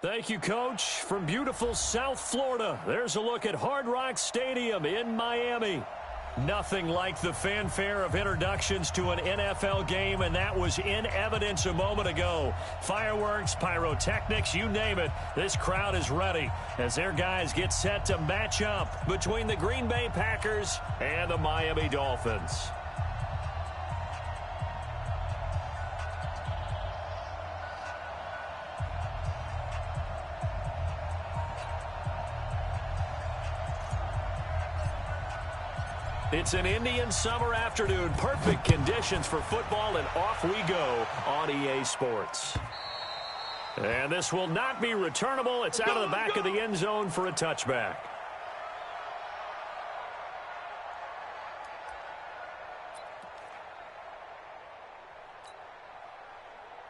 Thank you, Coach. From beautiful South Florida, there's a look at Hard Rock Stadium in Miami. Nothing like the fanfare of introductions to an NFL game, and that was in evidence a moment ago. Fireworks, pyrotechnics, you name it. This crowd is ready as their guys get set to match up between the Green Bay Packers and the Miami Dolphins. It's an Indian summer afternoon. Perfect conditions for football, and off we go on EA Sports. And this will not be returnable. It's out of the back of the end zone for a touchback.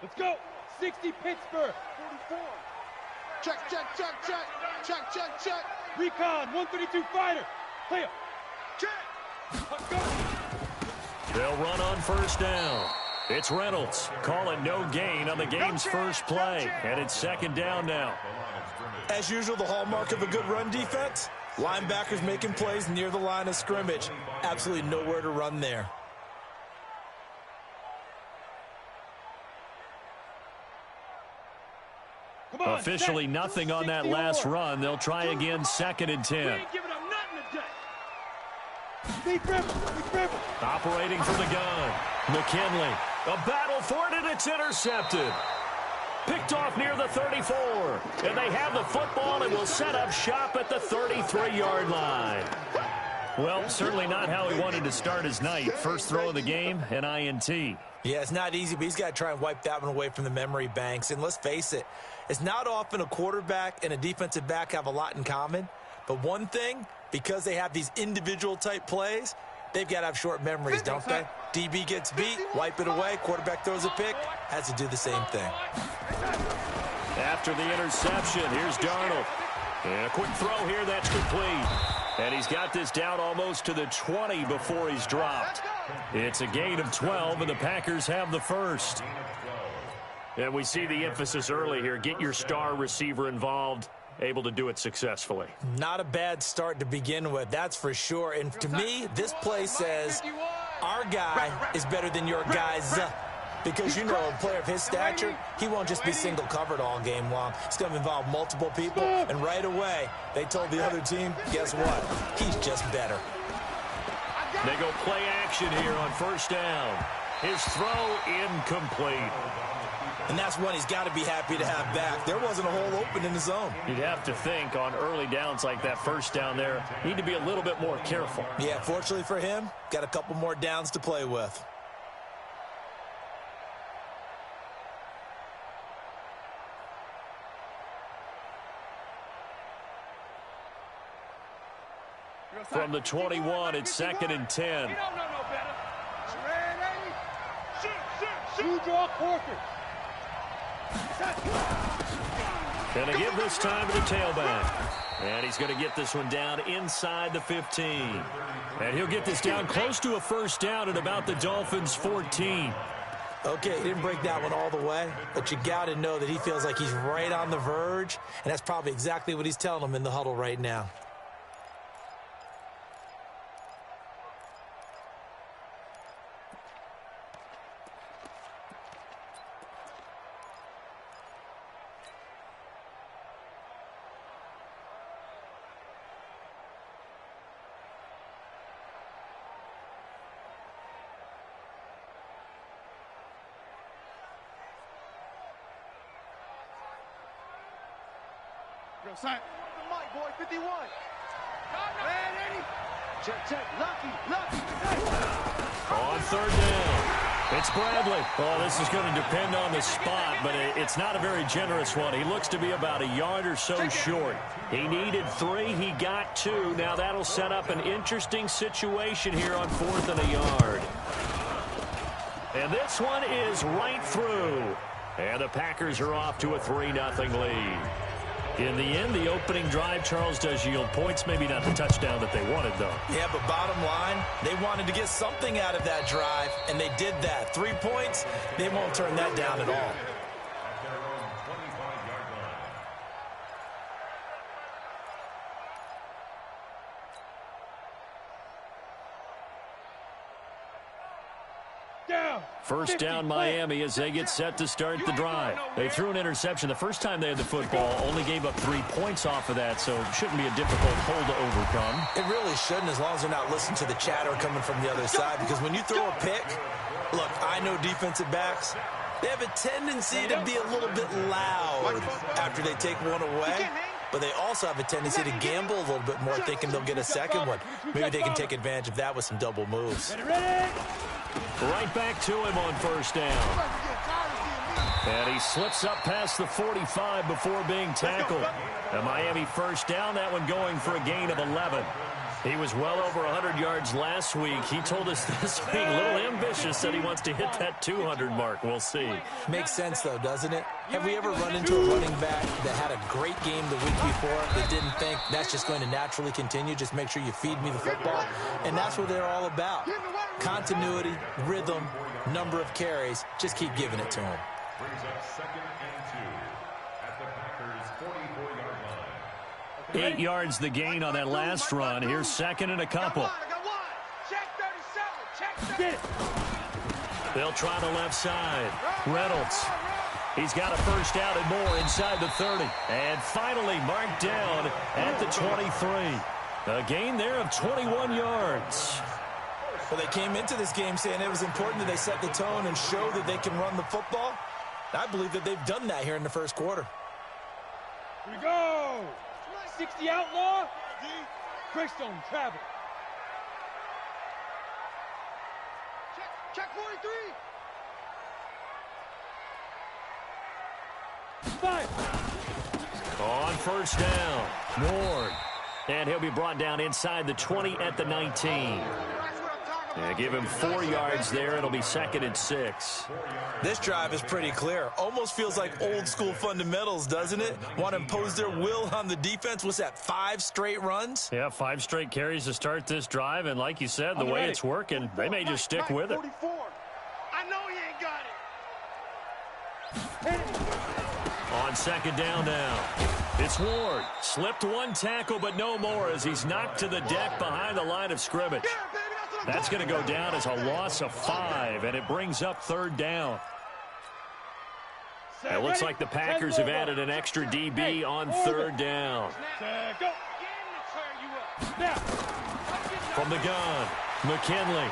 Let's go. 60 Pittsburgh. 44. Check. Recon, 132 fighter. Clear. Check. They'll run on first down. It's Reynolds. Call it no gain on the game's first play. And it's second down now. As usual, the hallmark of a good run defense, linebackers making plays near the line of scrimmage. Absolutely nowhere to run there. Officially nothing on that last run. They'll try again, 2nd and 10. Operating from the gun. McKinley. A battle for it, and it's intercepted. Picked off near the 34. And they have the football and will set up shop at the 33-yard line. Well, certainly not how he wanted to start his night. First throw of the game, an INT. Yeah, it's not easy, but he's got to try and wipe that one away from the memory banks. And let's face it, it's not often a quarterback and a defensive back have a lot in common. But one thing, because they have these individual-type plays, they've got to have short memories, don't they? DB gets beat, wipe it away, quarterback throws a pick, has to do the same thing. After the interception, here's Darnold. And a quick throw here, that's complete. And he's got this down almost to the 20 before he's dropped. It's a gain of 12, and the Packers have the first. And we see the emphasis early here. Get your star receiver involved. Able to do it successfully. Not a bad start to begin with, that's for sure. And to me, this play says our guy is better than your guy's. Because, you know, a player of his stature, he won't just be single covered all game long. It's going to involve multiple people. And right away, they told the other team, guess what? He's just better. They go play action here on first down. His throw incomplete. And that's one he's got to be happy to have back. There wasn't a hole open in the zone. You'd have to think on early downs like that first down there, need to be a little bit more careful. Yeah, fortunately for him, got a couple more downs to play with. From the 21, it's 2nd and 10. Shoot draw quarter. Going to give this time to the tailback. And he's going to get this one down inside the 15. And he'll get this down close to a first down at about the Dolphins' 14. Okay, he didn't break that one all the way, but you got to know that he feels like he's right on the verge, and that's probably exactly what he's telling them in the huddle right now. Sign. My boy, 51. Check. Lucky. On third down, it's Bradley. Oh, this is going to depend on the spot, but it's not a very generous one. He looks to be about a yard or so short. He needed 3. He got 2. Now that'll set up an interesting situation here on 4th and a yard. And this one is right through. And the Packers are off to a 3-0 lead. In the end, the opening drive, Charles, does yield points. Maybe not the touchdown that they wanted, though. Yeah, but bottom line, they wanted to get something out of that drive, and they did that. 3 points, they won't turn that down at all. Down. First 50, down Miami as they get set to start the drive. They threw an interception the first time they had the football, only gave up 3 points off of that, so it shouldn't be a difficult hole to overcome. It really shouldn't, as long as they're not listening to the chatter coming from the other side, because when you throw a pick, look, I know defensive backs, they have a tendency to be a little bit loud after they take one away, but they also have a tendency to gamble a little bit more, thinking they'll get a second one. Maybe they can take advantage of that with some double moves. Ready? Right back to him on first down. And he slips up past the 45 before being tackled. A Miami first down, that one going for a gain of 11. He was well over 100 yards last week. He told us this week, a little ambitious, that he wants to hit that 200 mark. We'll see. Makes sense, though, doesn't it? Have we ever run into a running back that had a great game the week before that didn't think that's just going to naturally continue? Just make sure you feed me the football. And that's what they're all about. Continuity, rhythm, number of carries. Just keep giving it to him. Brings up 2nd and 2 at the Packers' 44-yard line. 8 yards the gain on that last run. Here's second and a couple. I got one. Check 37. Check 37. Get it. They'll try the left side. Reynolds. He's got a first down and more inside the 30. And finally marked down at the 23. A gain there of 21 yards. Well, they came into this game saying it was important that they set the tone and show that they can run the football. I believe that they've done that here in the first quarter. Here we go. 60 outlaw. Greystone travel. Check 43. Fire. On first down, Ward. And he'll be brought down inside the 20 at the 19. Yeah, give him 4 yards there. It'll be 2nd and 6. This drive is pretty clear. Almost feels like old school fundamentals, doesn't it? Want to impose their will on the defense. What's that, 5 straight runs? Yeah, 5 straight carries to start this drive. And like you said, the way it's working, they may just stick with it. 44. I know he ain't got it. On second down now, it's Ward. Slipped one tackle, but no more as he's knocked to the deck behind the line of scrimmage. That's going to go down as a loss of 5, and it brings up 3rd down. It looks like the Packers have added an extra DB on 3rd down. Go. Now. From the gun, McKinley.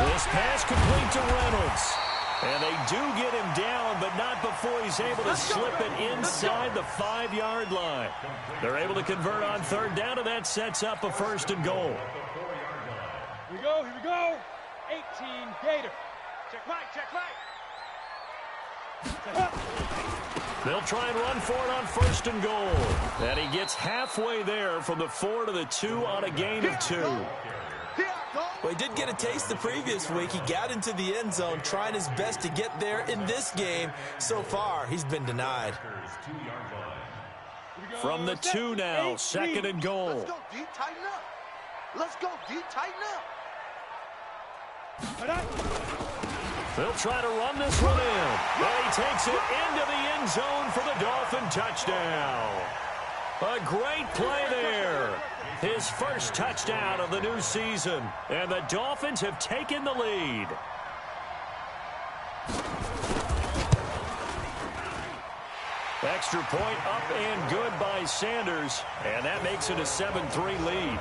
This pass complete to Reynolds. And they do get him down, but not before he's able to slip it inside the 5-yard line. They're able to convert on 3rd down, and that sets up a 1st and goal. Here we go. Here we go. 18 Gator. Check right. Check right. They'll try and run for it on 1st and goal. And he gets halfway there from the 4 to the 2 on a gain of 2. Well, he did get a taste the previous week. He got into the end zone, trying his best to get there in this game. So far, he's been denied. From the 2 now, 2nd and goal. Let's go, D. Tighten up. Let's go, D. Tighten up. They'll try to run this one in. And he takes it into the end zone for the Dolphin touchdown. A great play there. His first touchdown of the new season. And the Dolphins have taken the lead. Extra point up and good by Sanders. And that makes it a 7-3 lead.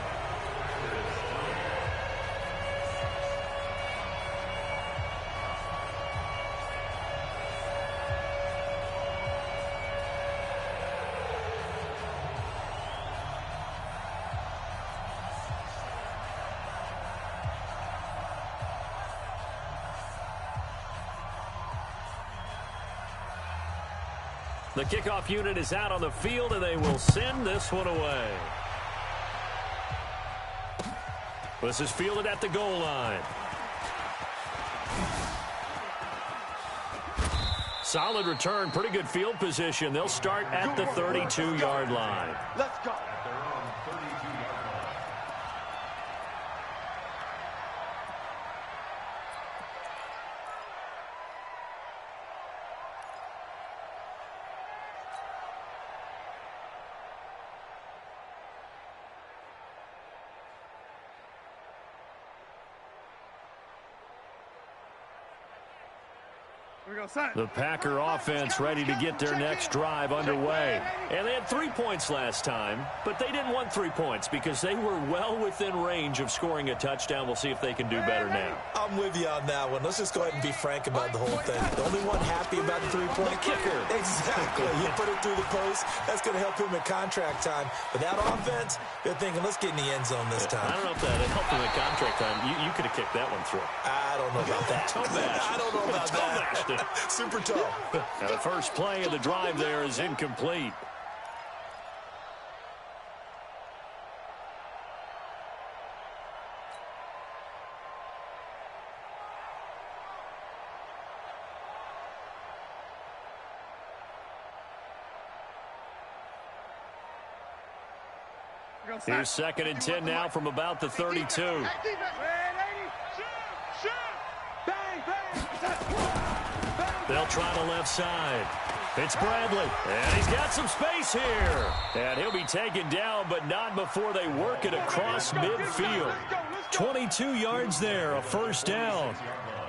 The kickoff unit is out on the field, and they will send this one away. This is fielded at the goal line. Solid return, pretty good field position. They'll start at the 32-yard line. Let's go. The Packer offense ready to get their next drive underway. And they had 3 points last time, but they didn't want 3 points because they were well within range of scoring a touchdown. We'll see if they can do better now. I'm with you on that one. Let's just go ahead and be frank about the whole thing. The only one happy about the three-point kicker. Exactly. You put it through the post. That's going to help him in contract time. But that offense, they're thinking, let's get in the end zone this time. I don't know if that helped him in contract time. You could have kicked that one through. I don't know about that. I don't know about that. Super toe. Now the first play of the drive there is incomplete. Here's 2nd and 10 now from about the 32. They'll try the left side. It's Bradley, and he's got some space here. And he'll be taken down, but not before they work it across midfield. 22 yards there, a first down.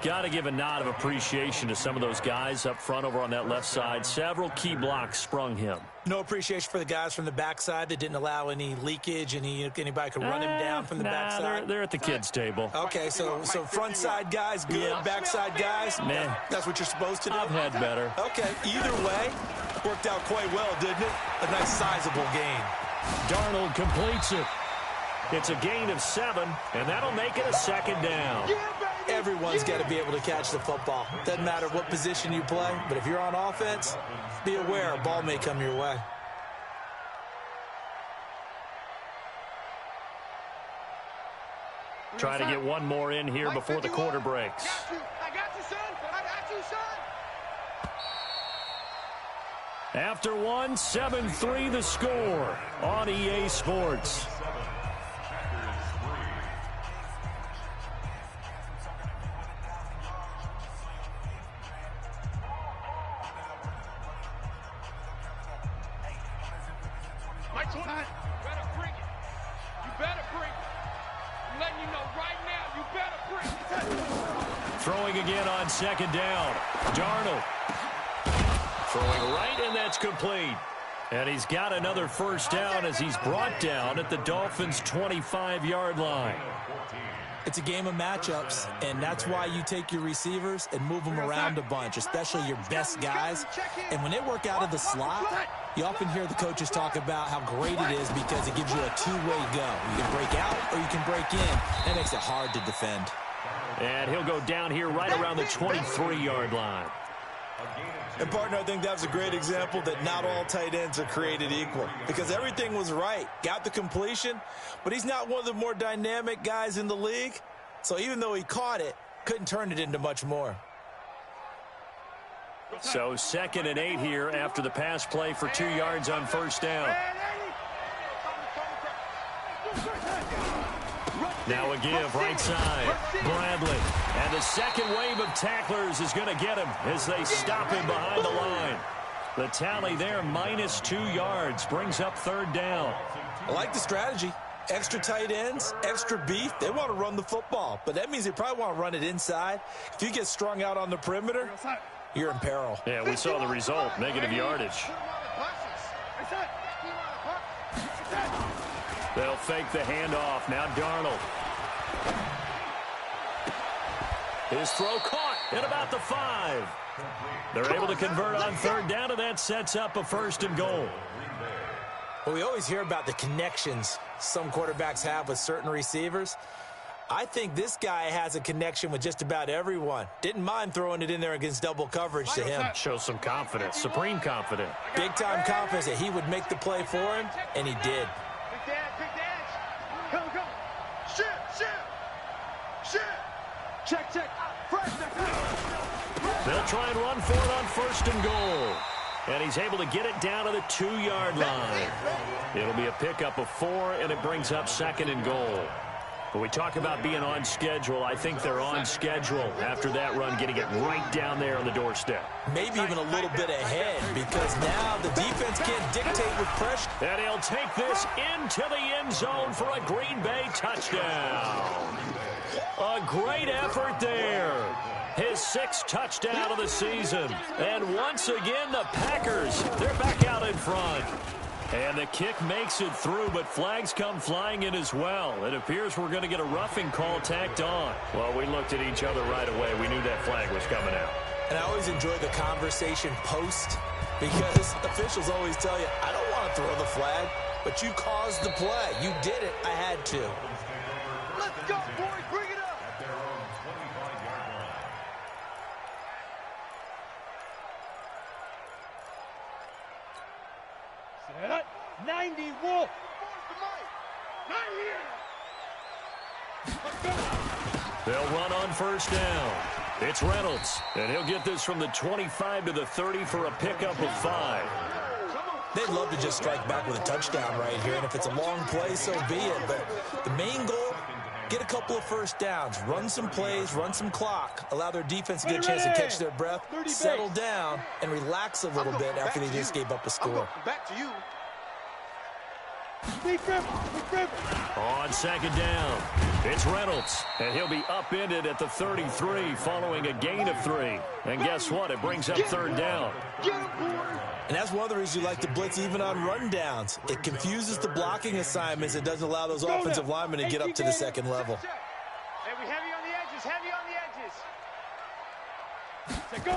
Got to give a nod of appreciation to some of those guys up front over on that left side. Several key blocks sprung him. No appreciation for the guys from the backside that didn't allow any leakage, and anybody could run him down from the backside. They're at the kids' table. Okay, so front side guys good, Yeah. backside guys, Man, that's what you're supposed to do? I've had better. Okay, either way, worked out quite well, didn't it? A nice sizable gain. Darnold completes it. It's a gain of 7, and that'll make it a 2nd down. Everyone's got to be able to catch the football. Doesn't matter what position you play, but if you're on offense, be aware a ball may come your way. Try to get one more in here before the quarter breaks. I got you, son. I got you, son. After one, 7-3 the score on EA Sports. Throwing again on 2nd down. Darnold throwing right, and that's complete. And he's got another first down as he's brought down at the Dolphins' 25-yard line. It's a game of matchups, and that's why you take your receivers and move them around a bunch, especially your best guys. And when they work out of the slot, you often hear the coaches talk about how great it is because it gives you a two-way go. You can break out or you can break in. That makes it hard to defend. And he'll go down here right around the 23-yard line. And, partner, I think that was a great example that not all tight ends are created equal because everything was right. Got the completion, but he's not one of the more dynamic guys in the league. So even though he caught it, couldn't turn it into much more. So 2nd and 8 here after the pass play for 2 yards on first down. Now a give right side. Bradley. And the second wave of tacklers is going to get him as they stop him behind the line. The tally there, -2 yards, brings up 3rd down. I like the strategy. Extra tight ends, extra beef. They want to run the football, but that means they probably want to run it inside. If you get strung out on the perimeter, you're in peril. Yeah, we saw the result, negative yardage. They'll fake the handoff. Now Darnold. His throw caught at about the 5. They're able to convert on 3rd down, and that sets up a 1st and goal. Well, we always hear about the connections some quarterbacks have with certain receivers. I think this guy has a connection with just about everyone. Didn't mind throwing it in there against double coverage to him. Shows some confidence, supreme confidence. Big-time confidence that he would make the play for him, and he did. Check. They'll try and run for it on 1st and goal. And he's able to get it down to the 2-yard line. It'll be a pickup of 4, and it brings up 2nd and goal. When we talk about being on schedule, I think they're on schedule after that run, getting it right down there on the doorstep. Maybe even a little bit ahead because now the defense can't dictate with pressure. And he'll take this into the end zone for a Green Bay touchdown. A great effort there. his 6th touchdown of the season. And once again, the Packers, they're back out in front. And the kick makes it through, but flags come flying in as well. It appears we're going to get a roughing call tacked on. Well, we looked at each other right away. We knew that flag was coming out. And I always enjoy the conversation post because officials always tell you, I don't want to throw the flag, but you caused the play. You did it. I had to. Let's go, boys. Bring it up. At their own 25-yard line. Set up. 90 Wolf. Not here. Let's go. They'll run on first down. It's Reynolds, and he'll get this from the 25 to the 30 for a pickup of 5. They'd love to just strike back with a touchdown right here, and if it's a long play, so be it. But the main goal, get a couple of first downs, run some plays, run some clock, allow their defense to get a chance to catch their breath, settle down, and relax a little bit after they just gave up a score. Back to you. Big grip. On second down, it's Reynolds, and he'll be upended at the 33 following a gain of 3. And guess what? It brings up third down. Get him, boys. And that's one of the reasons you like to blitz even on rundowns. It confuses the blocking assignments. It doesn't allow those offensive linemen to get up to the second level. Hey, we heavy on the edges. Heavy on the edges. Set go.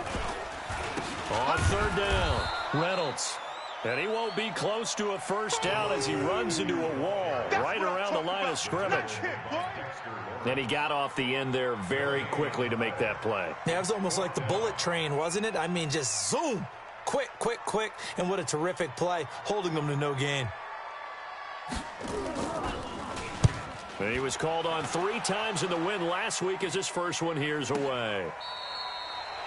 On third down, Reynolds. And he won't be close to a first down as he runs into a wall right around the line of scrimmage. And he got off the end there very quickly to make that play. Yeah, it was almost like the bullet train, wasn't it? I mean, just zoom. Quick, quick, quick. And what a terrific play, holding them to no gain. And he was called on 3 times in the win last week as his first one here's away.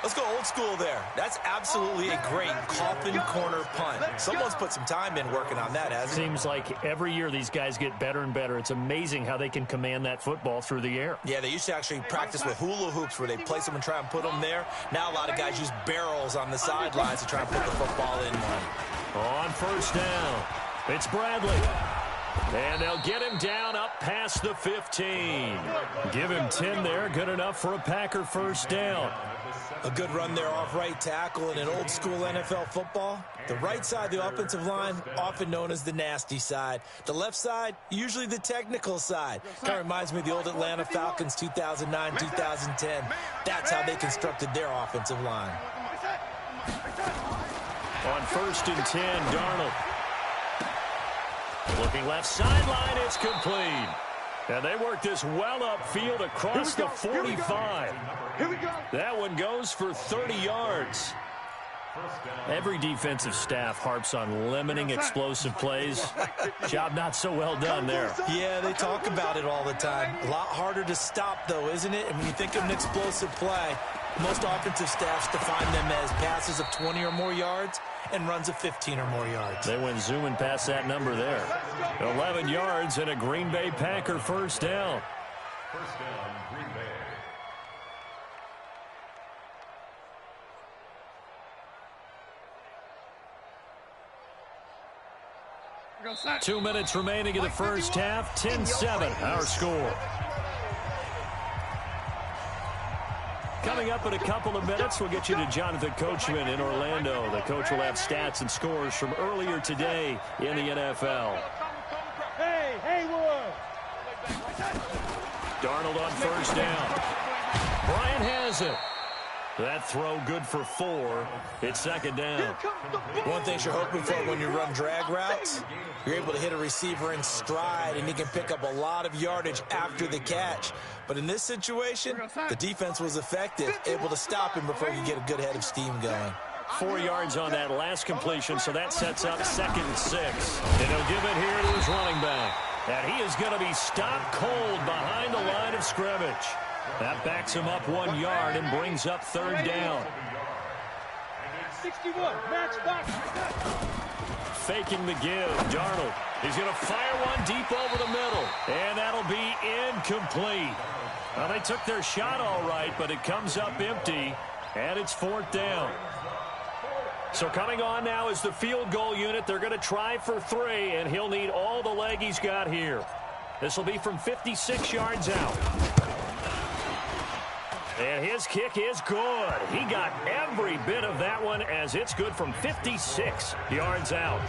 Let's go old school there. That's absolutely a great coffin corner punt. Someone's put some time in working on that, hasn't it? Seems like every year these guys get better and better. It's amazing how they can command that football through the air. Yeah, they used to actually practice with hula hoops where they place them and try and put them there. Now a lot of guys use barrels on the sidelines to try and put the football in one. On first down, it's Bradley. And they'll get him down up past the 15. Give him 10 there, good enough for a Packer first down. A good run there off right tackle in an old school NFL football. The right side of the offensive line, often known as the nasty side. The left side, usually the technical side. Kind of reminds me of the old Atlanta Falcons 2009-2010. That's how they constructed their offensive line. On first and 10, Darnold. Looking left sideline, it's complete. And they work this well upfield across the 45. Here we go. That one goes for 30 yards. Every defensive staff harps on limiting explosive plays. Job not so well done there. Yeah, they talk about it all the time. A lot harder to stop, though, isn't it? And when you think of an explosive play, most offensive staffs define them as passes of 20 or more yards and runs of 15 or more yards. They went zooming past that number there. 11 yards and a Green Bay Packer first down. First down, Green Bay. 2 minutes remaining in the first half. 10-7, our score. Coming up in a couple of minutes, we'll get you to Jonathan Coachman in Orlando. The coach will have stats and scores from earlier today in the NFL. Hey, Haywood. Darnold on first down. Bryant has it. That throw good for 4. It's second down. One thing you're hoping for when you run drag routes, you're able to hit a receiver in stride, and he can pick up a lot of yardage after the catch. But in this situation, the defense was effective, able to stop him before he could get a good head of steam going. 4 yards on that last completion, so that sets up 2nd and 6. And he'll give it here to his running back. And he is going to be stopped cold behind the line of scrimmage. That backs him up 1 yard and brings up third down. 61, match box. Faking the give, Darnold. He's going to fire one deep over the middle, and that'll be incomplete. Well, they took their shot all right, but it comes up empty, and it's 4th down. So coming on now is the field goal unit. They're going to try for 3, and he'll need all the leg he's got here. This will be from 56 yards out. And his kick is good. He got every bit of that one as it's good from 56 yards out.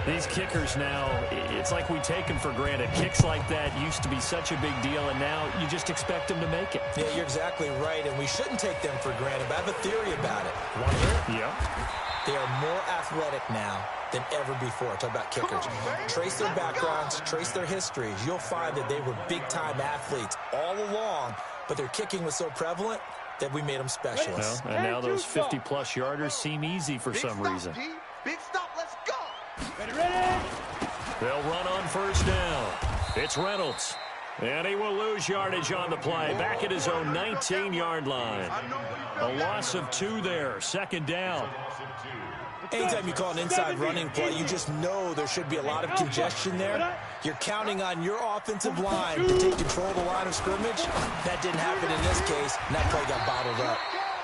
These kickers now, it's like we take them for granted. Kicks like that used to be such a big deal, and now you just expect them to make it. Yeah, you're exactly right, and we shouldn't take them for granted, but I have a theory about it. Want to hear it? Yeah. They are more athletic now than ever before. Talk about kickers. Trace their backgrounds, trace their histories. You'll find that they were big-time athletes all along, but their kicking was so prevalent that we made them specialists. Well, and now those 50-plus yarders seem easy for some reason. Big stop, let's go. Ready? They'll run on first down. It's Reynolds. And he will lose yardage on the play. Back at his own 19-yard line. A loss of 2 there. Second down. Anytime you call an inside running play, you just know there should be a lot of congestion there. You're counting on your offensive line to take control of the line of scrimmage. That didn't happen in this case, and that play got bottled up.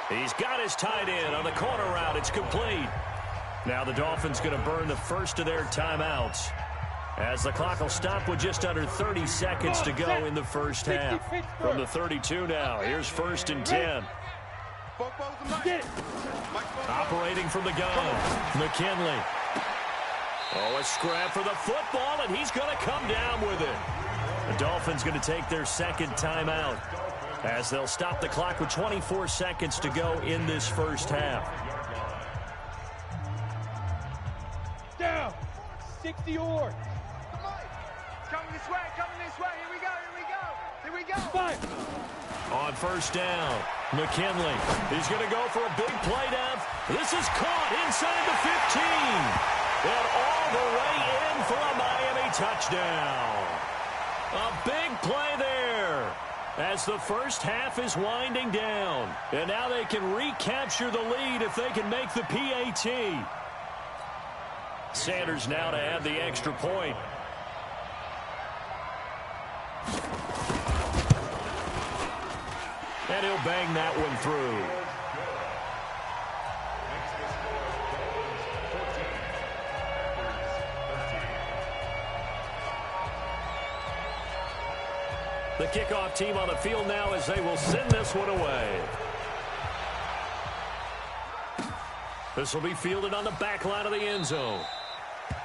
He's got his tight end on the corner route. It's complete. Now the Dolphins going to burn the first of their timeouts as the clock will stop with just under 30 seconds to go in the first half. From the 32 now, here's 1st and 10. Operating from the gun, McKinley. Oh, a scrap for the football, and he's going to come down with it. The Dolphins going to take their second timeout as they'll stop the clock with 24 seconds to go in this first half. Down. 60 yards. Coming this way, here we go, here we go. Five. On first down, McKinley. He's going to go for a big play down. This is caught inside the 15. And all the way in for a Miami touchdown. A big play there as the first half is winding down. And now they can recapture the lead if they can make the PAT. Sanders now to add the extra point. And he'll bang that one through. The kickoff team on the field now as they will send this one away. This will be fielded on the back line of the end zone.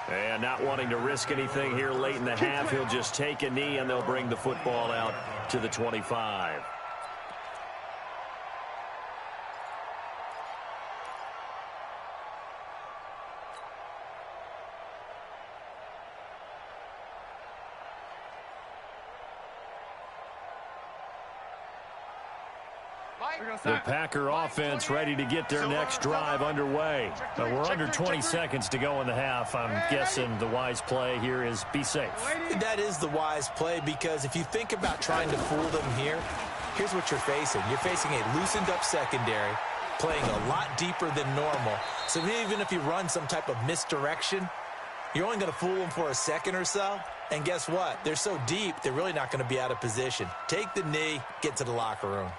And not wanting to risk anything here late in the half, he'll just take a knee and they'll bring the football out to the 25. The Packer offense ready to get their next drive underway. We're under 20 seconds to go in the half. I'm guessing the wise play here is be safe. That is the wise play because if you think about trying to fool them here, here's what you're facing. You're facing a loosened up secondary, playing a lot deeper than normal. So even if you run some type of misdirection, you're only going to fool them for a second or so. And guess what? They're so deep, they're really not going to be out of position. Take the knee, get to the locker room.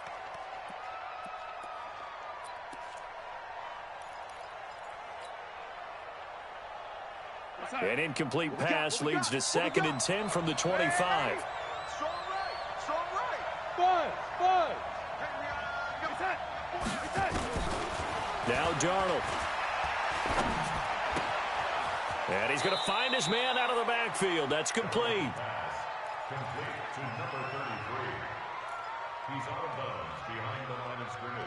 An incomplete pass leads to 2nd and 10 from the 25. Strong right. Five. Now Darnold. And he's going to find his man out of the backfield. That's complete. Complete to number 33. He's out of bounds behind the line of scrimmage.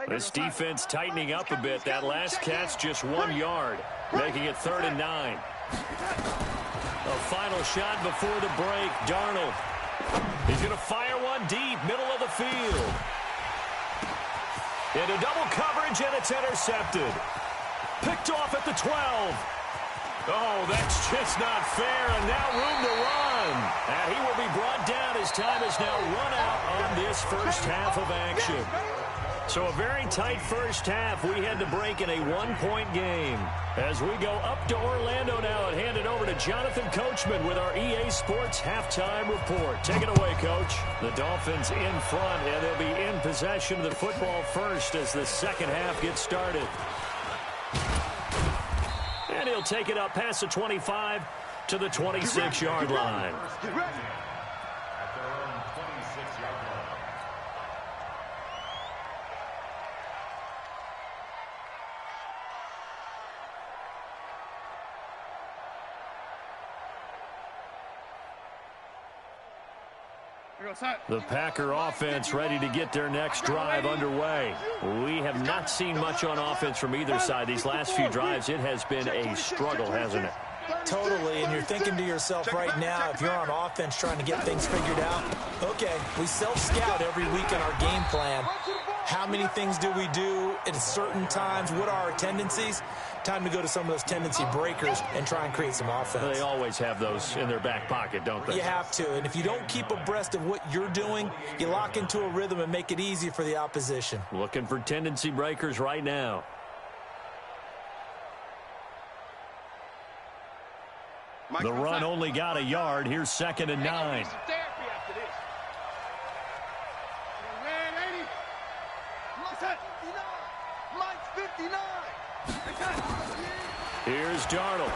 This defense tightening up a bit. That last catch just 1 yard, making it 3rd and 9. A final shot before the break. Darnold. He's going to fire one deep, middle of the field. Into double coverage, and it's intercepted. Picked off at the 12. Oh, that's just not fair, and now room to run. And he will be brought down. His time is now run out on this first half of action. So a very tight first half. We had to break in a 1-point game. As we go up to Orlando now and hand it over to Jonathan Coachman with our EA Sports halftime report. Take it away, Coach. The Dolphins in front, and they'll be in possession of the football first as the second half gets started. And he'll take it up past the 25 to the 26-yard line. Get ready. At their own 26-yard line. The Packer offense ready to get their next drive underway. We have not seen much on offense from either side. These last few drives, it has been a struggle, hasn't it? Totally, and you're thinking to yourself right now, if you're on offense trying to get things figured out, okay, we self-scout every week in our game plan. How many things do we do at certain times? What are our tendencies? Time to go to some of those tendency breakers and try and create some offense. They always have those in their back pocket, don't they? You have to, and if you don't keep abreast of what you're doing, you lock into a rhythm and make it easy for the opposition. Looking for tendency breakers right now. The run only got a yard. Here's 2nd and 9. Here's Darnold.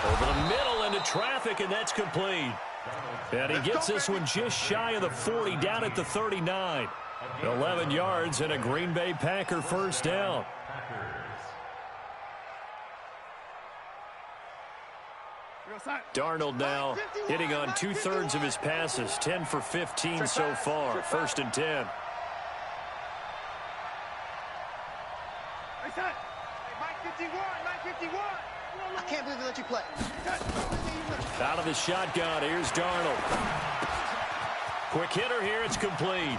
Over the middle into traffic, and that's complete. And he gets this one just shy of the 40, down at the 39. 11 yards and a Green Bay Packer first down. Darnold now hitting on 2/3 of his passes, 10 for 15 so far. 1st and 10. I can't believe they let you play. Out of the shotgun, here's Darnold. Quick hitter here, it's complete.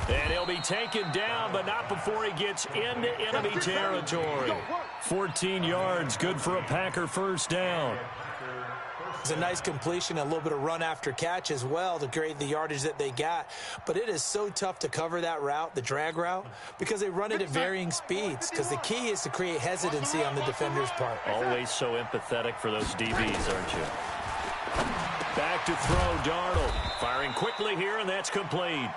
And he'll be taken down, but not before he gets into enemy territory. 14 yards, good for a Packer first down. It's a nice completion, a little bit of run after catch as well to create the yardage that they got. But it is so tough to cover that route, the drag route, because they run it at varying speeds. Because the key is to create hesitancy on the defender's part. Always so empathetic for those DBs, aren't you? Back to throw, Darnold. Firing quickly here, and that's complete.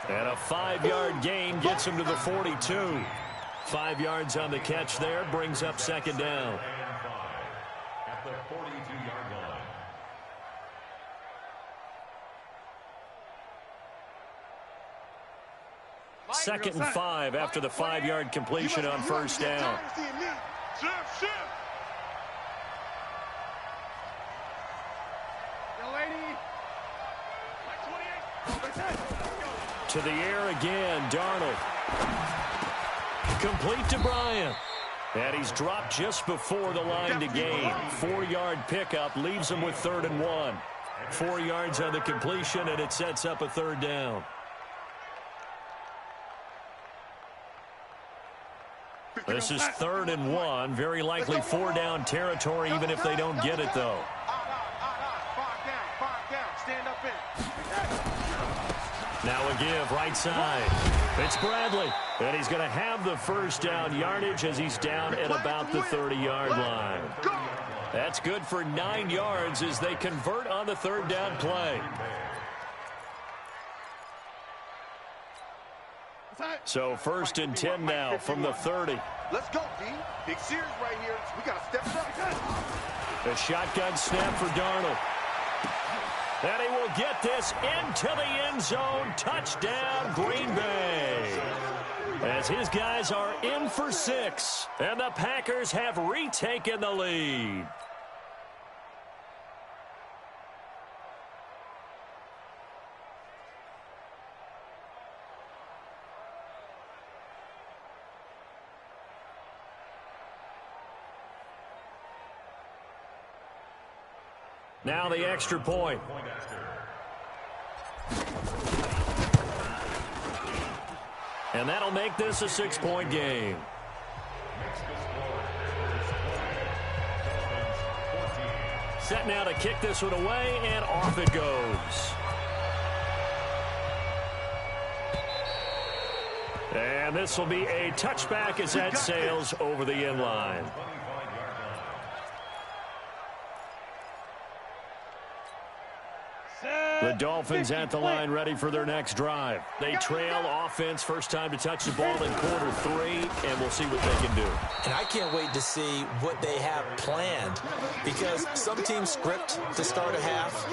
And a 5-yard gain gets him to the 42. 5 yards on the catch there, brings up 2nd down. At the 42-yard line. 2nd and 5 after the 5-yard completion on first down. To the air again, Darnold. Complete to Bryant. And he's dropped just before the line to gain. 4-yard pickup leaves him with 3rd and 1. 4 yards on the completion, and it sets up a 3rd down. This is 3rd and 1. Very likely 4-down territory, even if they don't get it, though. Stand up in. Now a give, right side. It's Bradley. And he's going to have the first down yardage as he's down at about the 30-yard line. That's good for 9 yards as they convert on the 3rd down play. So 1st and 10 now from the 30. Let's go, D. Big series right here. We got to step up. A shotgun snap for Darnold. And he will get this into the end zone. Touchdown, Green Bay. As his guys are in for 6. And the Packers have retaken the lead. Now the extra point. And that'll make this a 6-point game. Set now to kick this one away, and off it goes. And this will be a touchback as that sails over the end line. The Dolphins at the line ready for their next drive. They trail offense first time to touch the ball in quarter 3, and we'll see what they can do. And I can't wait to see what they have planned, because some teams script to start a half.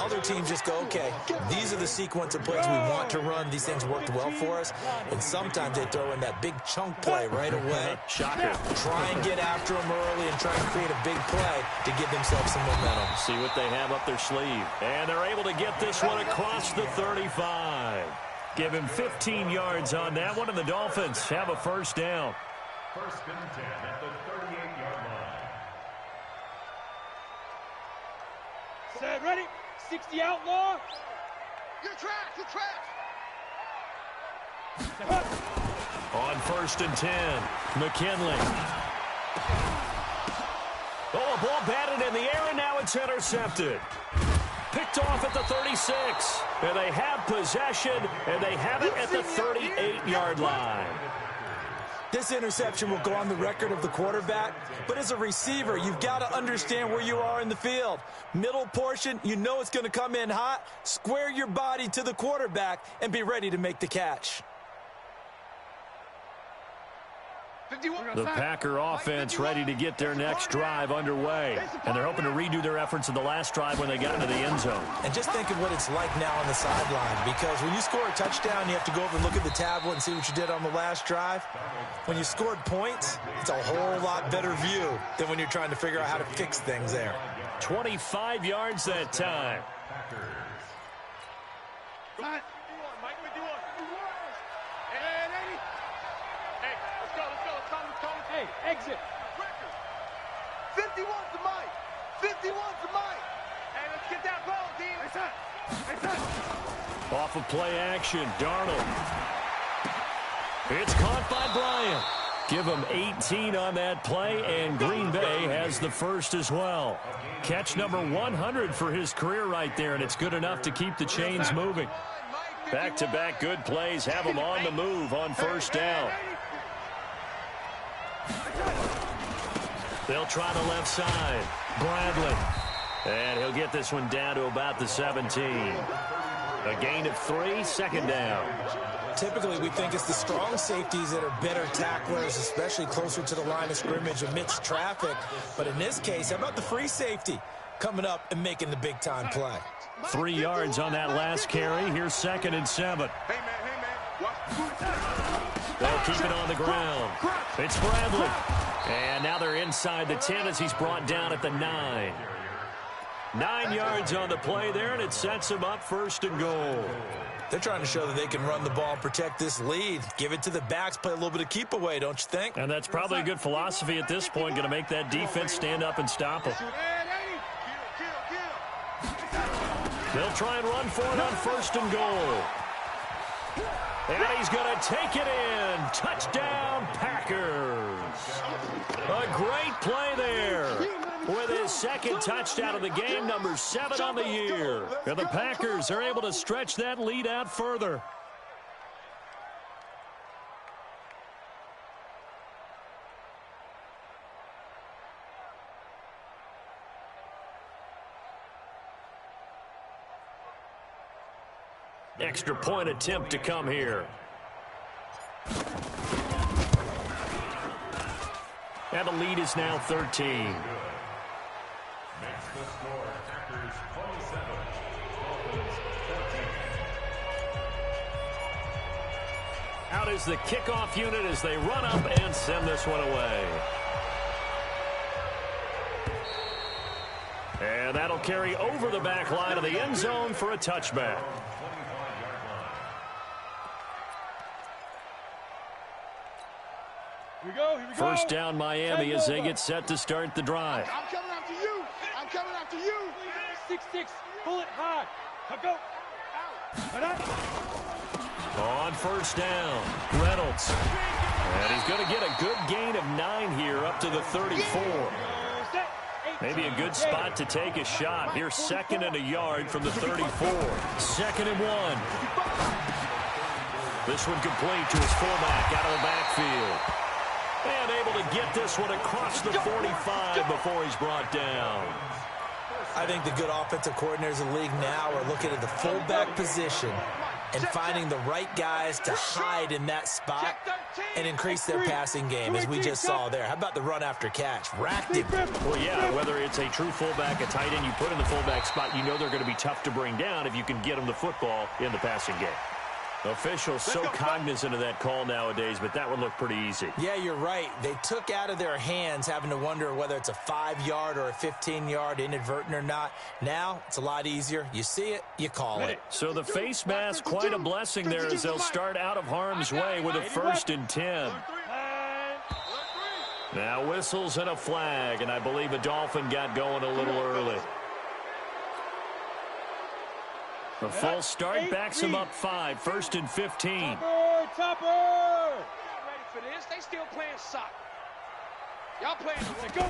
Other teams just go, okay, these are the sequence of plays we want to run. These things worked well for us. And sometimes they throw in that big chunk play right away. Shocker. Try and get after them early and try and create a big play to give themselves some momentum. See what they have up their sleeve. And they're able to get this one across the 35. Give him 15 yards on that one, and the Dolphins have a first down. First and 10 at the 38-yard line. Set, ready? 60 outlaw. You're trapped. You're trapped. On first and 10, McKinley. Oh, a ball batted in the air, and now it's intercepted. Picked off at the 36. And they have possession, and they have it at the 38-yard line. This interception will go on the record of the quarterback, but as a receiver, you've got to understand where you are in the field. Middle portion, you know it's going to come in hot. Square your body to the quarterback and be ready to make the catch. The Packer offense ready to get their next drive underway. And they're hoping to redo their efforts in the last drive when they got into the end zone. And just think of what it's like now on the sideline, because when you score a touchdown, you have to go over and look at the tablet and see what you did on the last drive. When you scored points, it's a whole lot better view than when you're trying to figure out how to fix things there. 25 yards that time. Hey, exit. 51's the mic. 51's the mic. Hey, let's get that ball, team. Off of play action, Darnold. It's caught by Bryant. Give him 18 on that play, and Green Bay has the first as well. Catch number 100 for his career right there, and it's good enough to keep the chains moving. Back-to-back good plays have him on the move on first down. They'll try the left side. Bradley. And he'll get this one down to about the 17. A gain of 3, second down. Typically, we think it's the strong safeties that are better tacklers, especially closer to the line of scrimmage amidst traffic. But in this case, how about the free safety coming up and making the big-time play? 3 yards on that last carry. Here's second and 7. Hey, man. They'll keep it on the ground. It's Bradley. And now they're inside the 10 as he's brought down at the 9. 9 yards on the play there, and it sets him up first and goal. They're trying to show that they can run the ball and protect this lead. Give it to the backs, play a little bit of keep away, don't you think? And that's probably a good philosophy at this point, going to make that defense stand up and stop them. They'll try and run for it on first and goal. And he's going to take it in. Touchdown, Packers. A great play there. With his second touchdown of the game, number 7 on the year. And the Packers are able to stretch that lead out further. Extra point attempt to come here. And the lead is now 13. Makes the score Packers 27, Dolphins 14. Out is the kickoff unit as they run up and send this one away. And that'll carry over the back line of the end zone for a touchback. Here we go. First down Miami as they get set to start the drive. I'm coming after you. I'm coming after you. 6-6. Pull it hard. Now go. On first down, Reynolds. And he's going to get a good gain of 9 here up to the 34. Maybe a good spot to take a shot. Here's second and a yard from the 34. Second and 1. This one complete to his fullback out of the backfield. And able to get this one across the 45 before he's brought down. I think the good offensive coordinators in the league now are looking at the fullback position and finding the right guys to hide in that spot and increase their passing game, as we just saw there. How about the run after catch? Racked him. Well, yeah, whether it's a true fullback, a tight end, you put in the fullback spot, you know they're going to be tough to bring down if you can get them the football in the passing game. Officials so cognizant of that call nowadays, but that would look pretty easy. Yeah, you're right. They took out of their hands having to wonder whether it's a 5-yard or a 15-yard inadvertent or not. Now, it's a lot easier. You see it, you call it. So the face mask, quite a blessing there as they'll start out of harm's way with a 1st and 10. Now whistles and a flag, and I believe a Dolphin got going a little early. The full start backs him up 5, 1st and 15. Topper! Ready for this? They still playing soccer. Y'all playing. Go.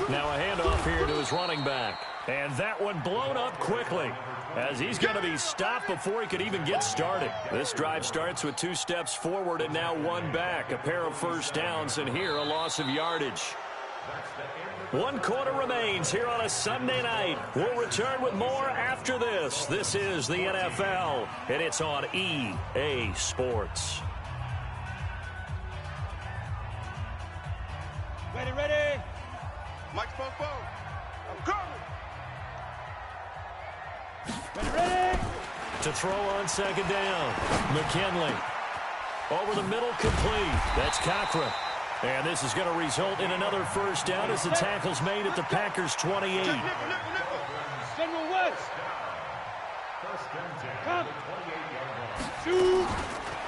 Now a handoff here to his running back. And that one blown up quickly as he's going to be stopped before he could even get started. This drive starts with 2 steps forward and now 1 back. A pair of first downs, and here a loss of yardage. 1 quarter remains here on a Sunday night. We'll return with more after this. This is the NFL, and it's on EA Sports. Ready. Mike Popo. I'm coming. Ready. To throw on 2nd down, McKinley. Over the middle, complete. That's Cochran. And this is going to result in another first down as the tackle's made at the Packers' 28. General West. Come.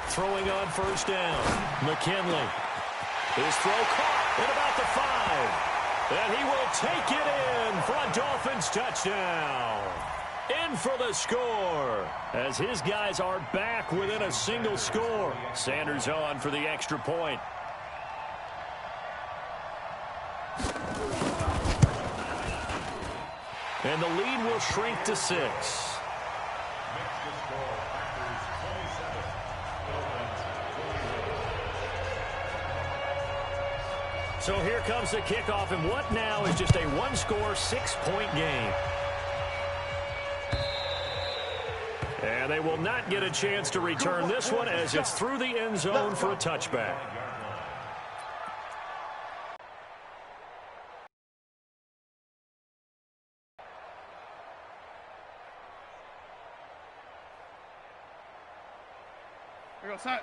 Throwing on 1st down, McKinley. His throw caught at about the 5. And he will take it in for a Dolphins touchdown. In for the score as his guys are back within a single score. Sanders on for the extra point. And the lead will shrink to 6. So here comes the kickoff, and what now is just a 1-score, 6-point game. And they will not get a chance to return this one as it's through the end zone for a touchback.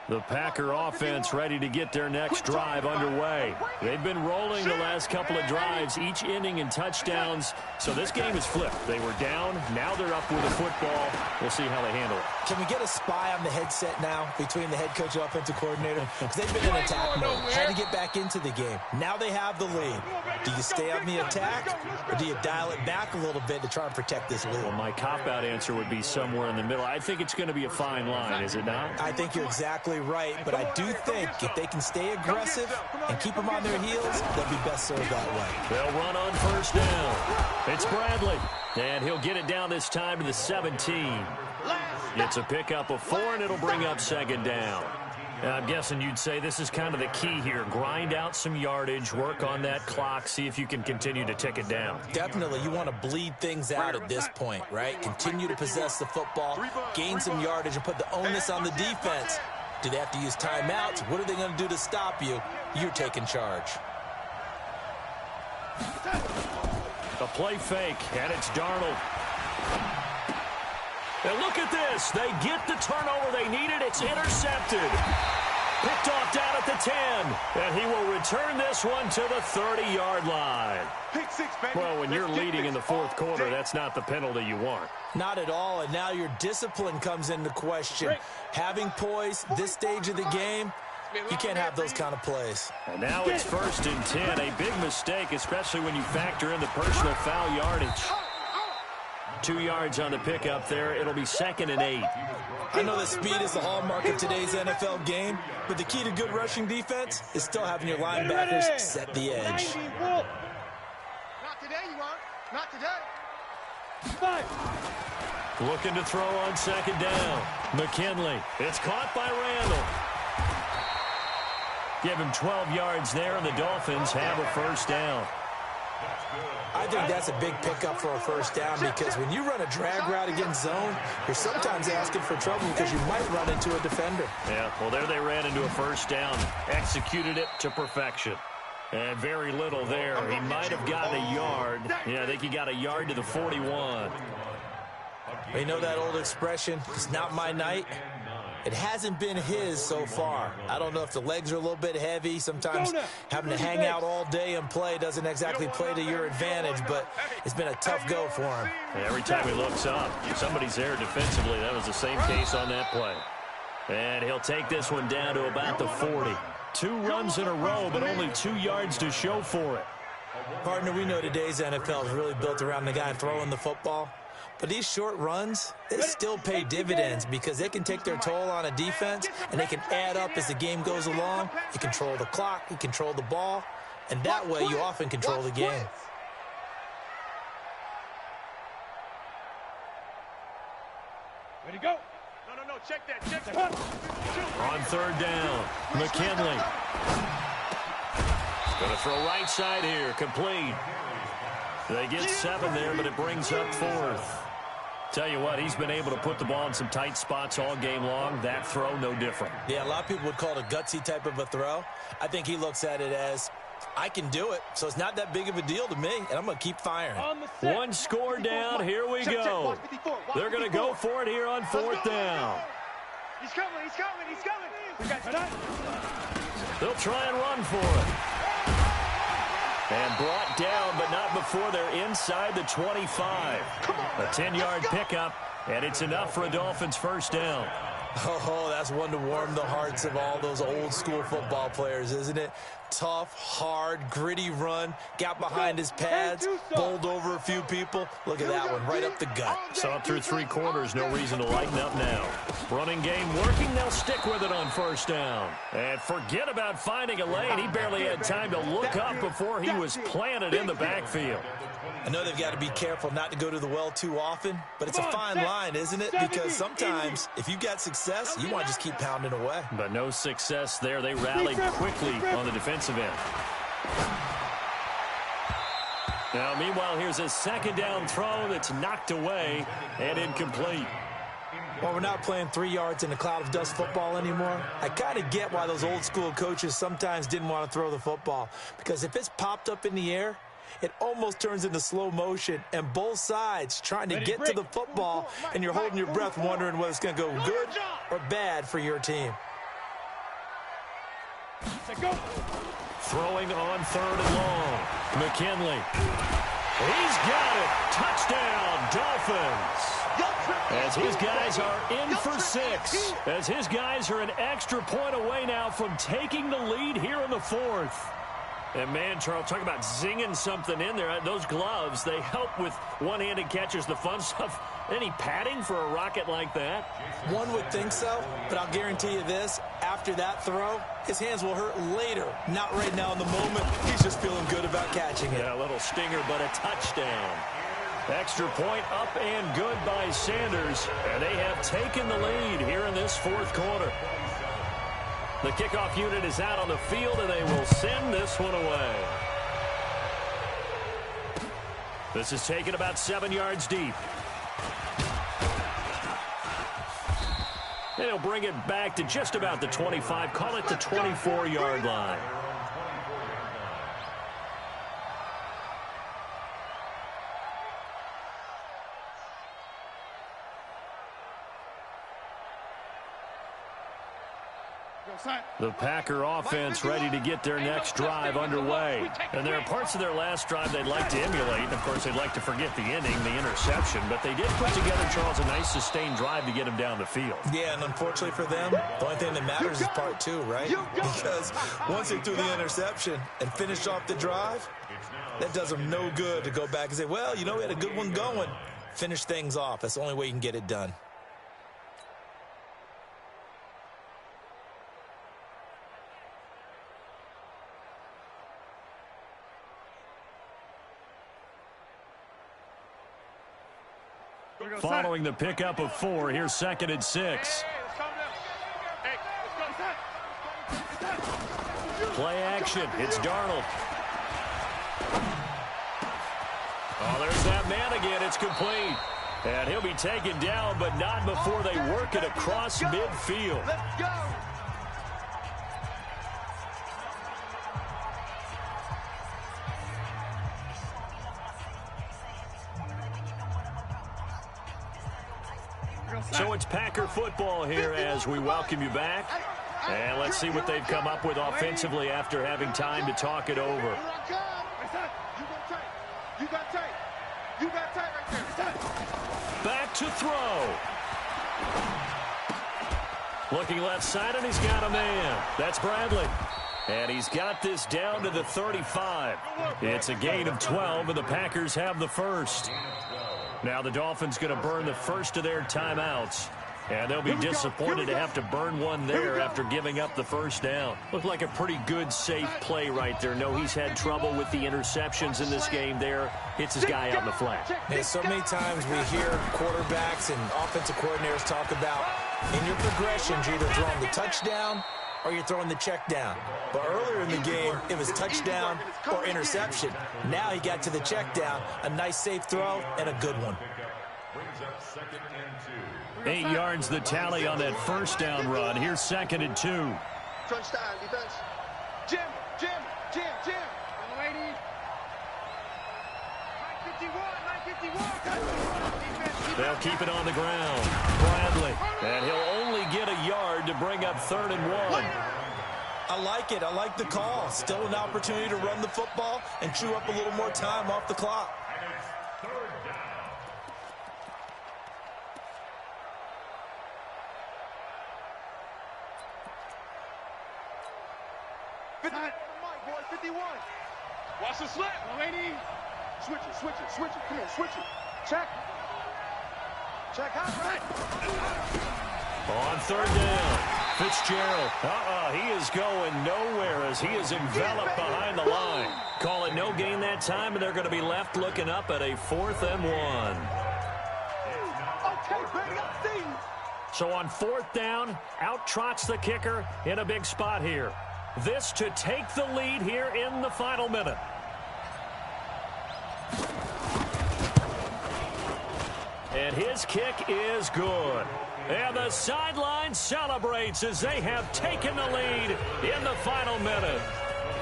The Packer offense ready to get their next drive underway. They've been rolling the last couple of drives, each ending in touchdowns. So this game is flipped. They were down. Now they're up with the football. We'll see how they handle it. Can we get a spy on the headset now between the head coach and offensive coordinator? Because they've been in attack mode. Had to get back into the game. Now they have the lead. Do you stay on the attack, or do you dial it back a little bit to try and protect this lead? Well, my cop-out answer would be somewhere in the middle. I think it's going to be a fine line, is it not? I think you're exactly right, but I do think if they can stay aggressive and keep them on their heels, they'll be best served that way. They'll run on 1st down. It's Bradley, and he'll get it down this time to the 17. It's a pickup of 4, and it'll bring up 2nd down. I'm guessing you'd say this is kind of the key here. Grind out some yardage, work on that clock, see if you can continue to tick it down. Definitely. You want to bleed things out at this point, right? Continue to possess the football, gain some yardage, and put the onus on the defense. Do they have to use timeouts? What are they going to do to stop you? You're taking charge. A play fake, and it's Darnold. And look at this. They get the turnover they needed. It's intercepted. Picked off down at the 10. And he will return this one to the 30-yard line. Well, when you're leading in the 4th quarter, that's not the penalty you want. Not at all, and now your discipline comes into question. Having poise this stage of the game, you can't have those kind of plays. And now it's 1st and 10. A big mistake, especially when you factor in the personal foul yardage. 2 yards on the pickup there. It'll be 2nd and 8. I know that speed is the hallmark of today's NFL game, but the key to good rushing defense is still having your linebackers set the edge. Not today, you aren't. Not today. Looking to throw on 2nd down. McKinley. It's caught by Randall. Give him 12 yards there, and the Dolphins have a 1st down. I think that's a big pickup for a first down because when you run a drag route against zone, you're sometimes asking for trouble because you might run into a defender. Yeah, well, there they ran into a first down, executed it to perfection. And very little there. He might have gotten a yard. Yeah, I think he got a yard to the 41. You know that old expression, it's not my night? It hasn't been his so far. I don't know if the legs are a little bit heavy. Sometimes having to hang out all day and play doesn't exactly play to your advantage, but it's been a tough go for him. Every time he looks up, somebody's there defensively. That was the same case on that play. And he'll take this one down to about the 40. 2 runs in a row, but only 2 yards to show for it. Partner, we know today's NFL is really built around the guy throwing the football. But these short runs, they still pay dividends because they can take their toll on a defense and they can add up as the game goes along. You control the clock, you control the ball, and that way you often control the game. Ready to go. No, check that. On third down, McKinley. Going to throw right side here, complete. They get 7 there, but it brings up 4th. Tell you what, he's been able to put the ball in some tight spots all game long. That throw, no different. Yeah, a lot of people would call it a gutsy type of a throw. I think he looks at it as, I can do it, so it's not that big of a deal to me, and I'm going to keep firing. 1 score down, here we go. They're going to go for it here on 4th down. He's coming. We got time. They'll try and run for it. And brought down, but not before they're inside the 25. A 10-yard pickup, and it's enough for a Dolphins first down. Oh, that's one to warm the hearts of all those old-school football players, isn't it? Tough, hard, gritty run, got behind his pads, bowled over a few people. Look at that one, right up the gut. Saw it through 3 quarters, no reason to lighten up now. Running game working, they'll stick with it on first down. And forget about finding a lane. He barely had time to look up before he was planted in the backfield. I know they've got to be careful not to go to the well too often, but it's a fine line, isn't it? Because sometimes, if you got success, you want to just keep pounding away. But no success there. They rallied quickly on the defensive end. Now, meanwhile, here's a second down throw that's knocked away and incomplete. Well, we're not playing 3 yards in a cloud of dust football anymore. I kind of get why those old school coaches sometimes didn't want to throw the football. Because if it's popped up in the air, it almost turns into slow motion, and both sides trying to get to the football, and you're holding your breath wondering whether it's going to go good or bad for your team. Throwing on 3rd and long. McKinley. He's got it. Touchdown, Dolphins. As his guys are in for 6. As his guys are an extra point away now from taking the lead here in the 4th. And, man, Charles, talk about zinging something in there. Those gloves, they help with one-handed catches, the fun stuff. Any padding for a rocket like that? One would think so, but I'll guarantee you this. After that throw, his hands will hurt later. Not right now in the moment. He's just feeling good about catching it. Yeah, a little stinger, but a touchdown. Extra point up and good by Sanders. And they have taken the lead here in this 4th quarter. The kickoff unit is out on the field, and they will send this one away. This is taken about 7 yards deep. And he'll bring it back to just about the 25, call it the 24-yard line. The Packer offense ready to get their next drive underway. And there are parts of their last drive they'd like to emulate. And, of course, they'd like to forget the ending, the interception. But they did put together, Charles, a nice sustained drive to get him down the field. Yeah, and unfortunately for them, the only thing that matters is part 2, right? Because once they threw the interception and finished off the drive, that does them no good to go back and say, well, you know, we had a good one going. Finish things off. That's the only way you can get it done. Following the pickup of 4, here's 2nd and 6. Play action. It's Darnold. Oh, there's that man again. It's complete. And he'll be taken down, but not before they work it across midfield. Let's go. So it's Packer football here as we welcome you back. And let's see what they've come up with offensively after having time to talk it over. You got tight. You got tight right there. Back to throw. Looking left side, and he's got a man. That's Bradley. And he's got this down to the 35. It's a gain of 12, and the Packers have the first. Now the Dolphins going to burn the first of their timeouts. And they'll be disappointed to have to burn one there after giving up the first down. Looked like a pretty good, safe play right there. No, he's had trouble with the interceptions in this game there. Hits his guy out in the flat. Yeah, so many times we hear quarterbacks and offensive coordinators talk about in your progressions, you're either throwing the touchdown or you're throwing the check down. But earlier in the game, it was touchdown or interception. Now he got to the check down, a nice safe throw, and a good one. Brings up 2nd and 2. 8 yards the tally on that first down run. Here's 2nd and 2. Crunch time, defense. Jim. I'm waiting. 951. They'll keep it on the ground. Bradley. And he'll only get a yard to bring up 3rd and 1. I like it. I like the call. Still an opportunity to run the football and chew up a little more time off the clock. And it's 3rd down. Boy, 51. Watch the slip. Lady. Switch it. Come here, switch it. Check out right. On 3rd down, Fitzgerald. He is going nowhere as he is enveloped behind the line. Call it no gain that time, and they're going to be left looking up at a 4th and 1. Okay, baby, I see you. So on 4th down, out trots the kicker in a big spot here. This to take the lead here in the final minute. And his kick is good. And the sideline celebrates as they have taken the lead in the final minute.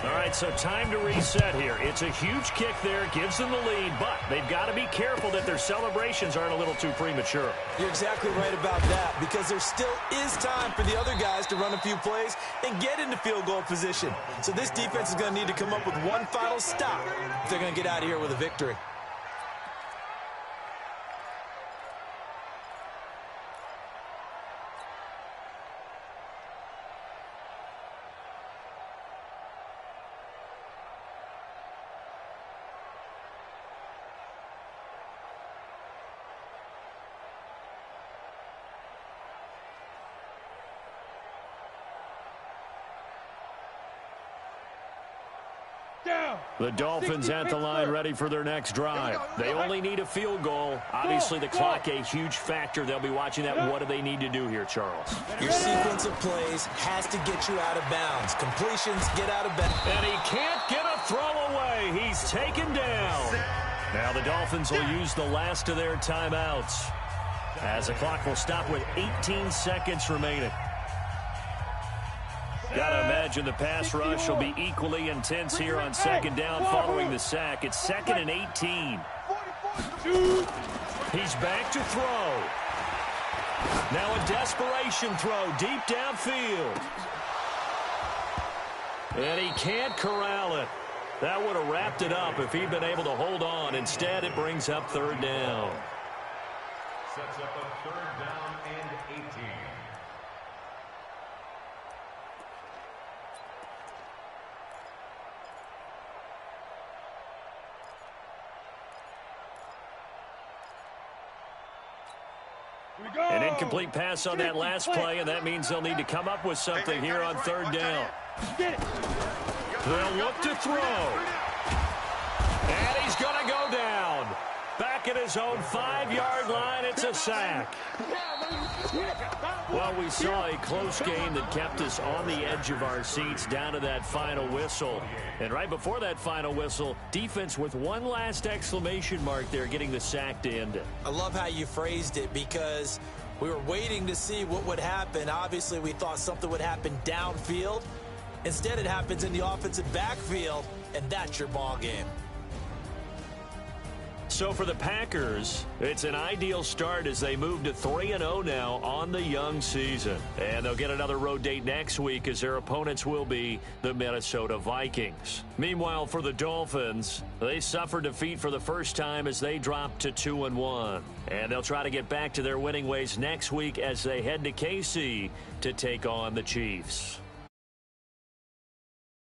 All right, so time to reset here. It's a huge kick there, gives them the lead, but they've got to be careful that their celebrations aren't a little too premature. You're exactly right about that, because there still is time for the other guys to run a few plays and get into field goal position. So this defense is going to need to come up with one final stop if they're going to get out of here with a victory. The Dolphins at the line ready for their next drive. They only need a field goal. Obviously, the clock a huge factor. They'll be watching that. What do they need to do here, Charles? Your sequence of plays has to get you out of bounds. Completions get out of bounds. And he can't get a throw away. He's taken down. Now the Dolphins will use the last of their timeouts as the clock will stop with 18 seconds remaining. Gotta imagine the pass rush will be equally intense here on 2nd down following the sack. It's 2nd and 18. He's back to throw. Now a desperation throw deep downfield. And he can't corral it. That would have wrapped it up if he'd been able to hold on. Instead, it brings up 3rd down. Sets up a 3rd down and 18. An incomplete pass on that last play, and that means they'll need to come up with something here on 3rd down. They'll look to throw. And he's going to go down. Back at his own 5-yard line, it's a sack. Well, we saw a close game that kept us on the edge of our seats down to that final whistle. And right before that final whistle, defense with one last exclamation mark there, getting the sack to end it. I love how you phrased it, because we were waiting to see what would happen. Obviously, we thought something would happen downfield. Instead, it happens in the offensive backfield, and that's your ball game. So for the Packers, it's an ideal start as they move to 3-0 now on the young season. And they'll get another road date next week as their opponents will be the Minnesota Vikings. Meanwhile, for the Dolphins, they suffered defeat for the first time as they dropped to 2-1. And they'll try to get back to their winning ways next week as they head to KC to take on the Chiefs.